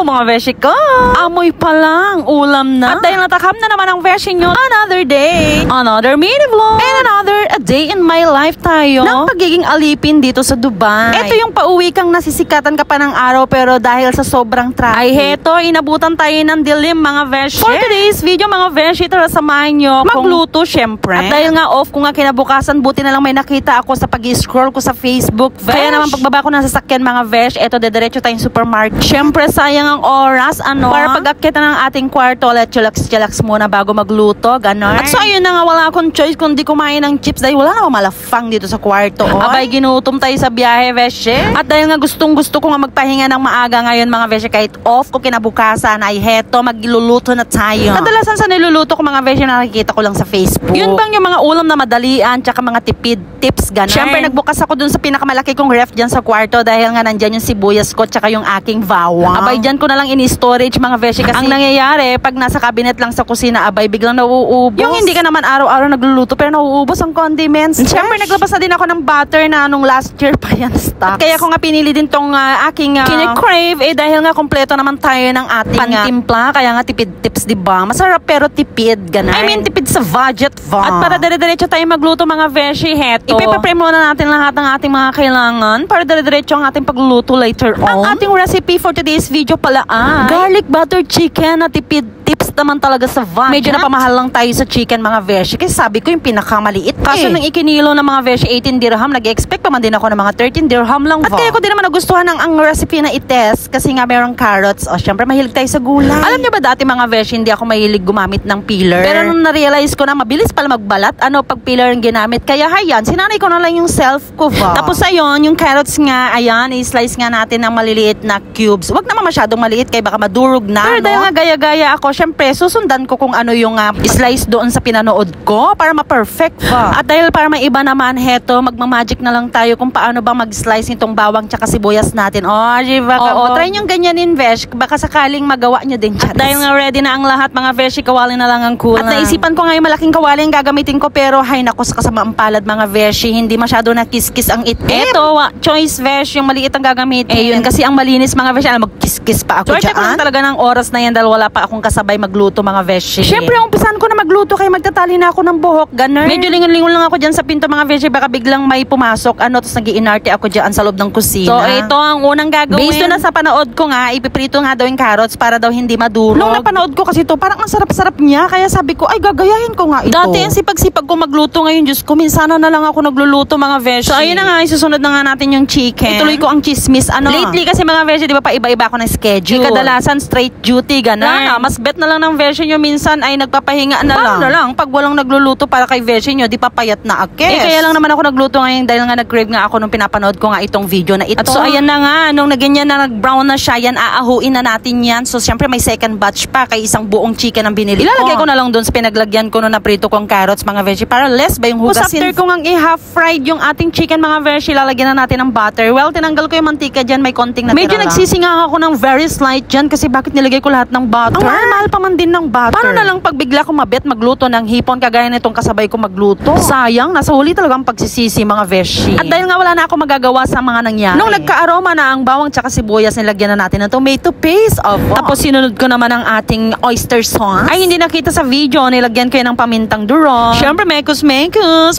Hello mga beshi ko! Amoy pa lang, ulam na. At dahil natakam na naman ang beshi nyo, another day, another mini vlog, and another a day in my life tayo ng pagiging alipin dito sa Dubai. Ito yung pauwi kang nasisikatan ka pa ng araw pero dahil sa sobrang traffic. Ay heto, inabutan tayo ng dilim mga beshi. For today's video mga beshi, tara samahan nyo magluto syempre. At dahil nga off ko nga kinabukasan, buti na lang may nakita ako sa pag-scroll ko sa Facebook. Kaya naman pagbaba ko ng sasakyan mga beshi, eto dediretso tayong supermarket. Syempre sayang ang oras, para pag-akit ng ating kwarto, let's chillax muna bago magluto, ganon. At so ayun na nga, wala akong choice kundi kumain ng chips dahil wala namang malafang dito sa kwarto. Abay, ginutom tayo sa biyahe, beshi. At dahil nga gustong gusto ko nga magpahinga ng maaga ngayon mga beshi, kahit off ko kinabukasan, ay heto, magluluto na tayo. Kadalasan sa niluluto ko mga beshi, nakikita ko lang sa Facebook. Yun bang yung mga ulam na madalian, tsaka mga tipid tips, ganon. Syempre nagbukas ako dun sa pinakamalaki kong ref dyan sa kwarto dahil nga nandyan yung sibuyas ko tsaka yung aking bawang. Abay, dyan ko na lang ini-storage mga beshi kasi ang nangyayari, pag nasa cabinet lang sa kusina, abay, biglang nauubos. Yung hindi ka naman araw-araw nagluluto pero nauubos ang condiments. Siyempre, naglabas na din ako ng butter na nung last year pa yan stock. Kaya ko nga pinili din tong aking kine-crave, dahil nga kompleto naman tayo ng ating pantimpla. Kaya nga tipid tips, diba? Masarap pero tipid, ganun. I mean, tipid sa budget, At para dire-diretso tayo magluto mga beshi, heto. Ipe-prepare muna natin lahat ng ating mga kailangan para dire-diretso ang ating pagluluto later on. Ang ating recipe for today's video pala ay garlic butter chicken na tipid tips naman talaga sa budget. Medyo napamahal lang tayo sa chicken mga beshi kasi sabi ko yung pinakamaliit. Kaso nang ikinilo ng mga beshi 18 dirham, nag-expect pa man din ako ng mga 13 dirham lang. At kaya ko din naman nagustuhan ang recipe na itest kasi nga merong carrots. O syempre mahilig tayo sa gulay. Alam niyo ba dati mga beshi, hindi ako mahilig gumamit ng peeler. Pero nung na-realize ko na mabilis pala magbalat, pag peeler ang ginamit. Kaya hayan, sinanay ko na lang yung self ko Tapos ayun, yung carrots nga, ayan, i-slice nga natin ng maliliit na cubes. Wag naman masyadong maliit kaya baka madurog na. Pero dahil nga gaya-gaya ako, syempre susundan ko kung ano yung slice doon sa pinanood ko para ma-perfect ba. At dahil para may iba naman, heto, magmamagic na lang tayo kung paano ba mag-slice nitong bawang tsaka sibuyas natin. Try nyo ganyanin, besh. Baka sakaling magawa nyo din dyan. At dahil nga ready na ang lahat, mga beshi, kawali na lang ang kulang. At naisipan ko nga yung malaking kawali ang gagamitin ko, pero hay nako, sa kasamaang palad mga beshi, hindi masyado na kiss-kiss ang itim. Eto, choice besh, yung maliit ang gagamitin. Yun kasi ang malinis mga beshi, mag-kiss-kiss pa ako dyan. Ko lang talaga ng oras na yan dahil wala pa akong kasabay magluto mga beshi. Syempre, umpisan ko na magluto kaya magtatali na ako ng buhok, ganun. Medyo lingon-lingon lang ako dyan sa pinto mga beshi, baka biglang may pumasok, tapos nag-iinarte ako dyan sa loob ng kusina. So, ito ang unang gagawin. Based na sa panood ko nga, ipiprito nga daw yung carrots para daw hindi madurog. Nung napanood ko kasi to, parang ang sarap-sarap niya, kaya sabi ko, ay gagayahin ko nga ito. Dati yung sipag-sipag ko magluto, ngayon Diyos ko, minsan na lang ako nagluluto mga beshi. So, ayun na nga, isusunod na nga natin yung chicken. Ituloy ko ang chismis. Lately kasi mga beshi, di ba pa iba-iba ako ng schedule. Kadalasan straight duty, gano'n. Mas bet na lang ng beshi nyo minsan ay nagpapahinga na lang. Paano na lang, pag walang nagluluto para kay beshi nyo, di papayat na akes. Kaya lang naman ako nagluto ngayon dahil nga nag-crave nga ako nung pinapanood ko nga itong video na ito. At so, ayan na nga, nung naganyan na nag-brown na siya, yan, aahuin na natin yan. So, syempre may second batch pa kay isang buong chicken ang binili ko. Ilalagay ko na lang doon sa pinaglagyan ko nung naprito kong carrots mga beshi para less ba yung hugasin. After ko ngang i-half fried yung ating chicken mga beshi, lalagyan na natin ng butter. Well, tinanggal ko yung mantika dyan, may konting natira. Medyo nagsisinga ako ng very slight dyan kasi bakit nilagay ko lahat ng butter? Ang mahal pa man din ng butter. Paano na lang pag bigla ko mabet magluto ng hipon kagaya nitong kasabay ko magluto? Sayang, nasa huli talaga ang pagsisisi mga beshi. At dahil nga wala na ako magagawa sa mga nangyari, nung nagka-aroma na ang bawang tsaka sibuyas, nilagyan na natin ng tomato paste. Tapos sinunod ko naman ang ating oyster sauce. Ay, hindi nakita sa video, nilagyan ko yan ng pamintang durog. Syempre, mekos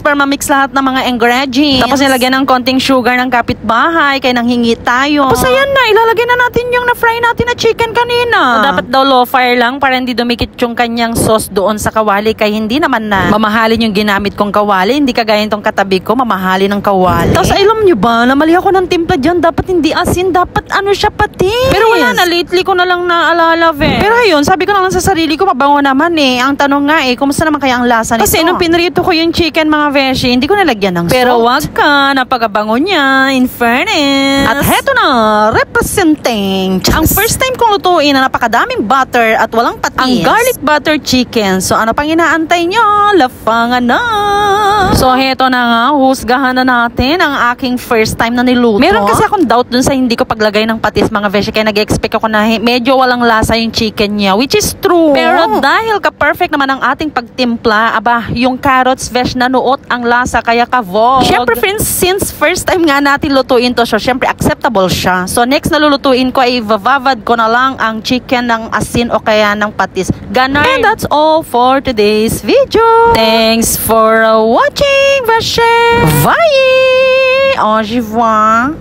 para ma-mix lahat ng mga ingredients. Tapos nilagyan ng konting sugar ng kapitbahay, kaya nanghingi tayo. Tapos ayan na, ilalagay na natin yung na-fry natin na chicken kanina. So, dapat daw low fire lang para hindi dumikit yung kanyang sauce doon sa kawali, kaya hindi naman na mamahalin yung ginamit kong kawali. Hindi kagaya itong katabi ko, mamahalin ng kawali. Tapos alam nyo ba, namali ako ng timpla dyan. Dapat hindi asin, dapat siya patis. Pero wala na, lately ko na lang naalala, Pero ayun, sabi ko na lang sa sarili ko, mabango naman Ang tanong nga kumusta naman kaya ang lasa nito? Kasi nung pinrito ko yung chicken mga beshi, hindi ko nilagyan ng salt. Pero wag ka, napakabango niya, in fairness. At heto na, representing ang first time kong lutuin na napakadaming butter at wala walang patis. Ang garlic butter chicken. So ano pang inaantay nyo? Lafangan na! So heto na nga, husgahan na natin ang aking first time na niluto. Meron kasi akong doubt dun sa hindi ko paglagay ng patis mga beshi, kaya nag-expect ako na medyo walang lasa yung chicken niya, which is true. Pero dahil ka-perfect naman ang ating pagtimpla, aba, yung carrots vesh na nuot ang lasa, kaya ka-vlog. Syempre friends, since first time nga natin lutuin to, so syempre acceptable siya. So next na lulutuin ko ay vavavad ko na lang ang chicken ng asin o kaya ng patis. Ganon. And that's all for today's video. Thanks for watching, Vashe. Bye! Au revoir.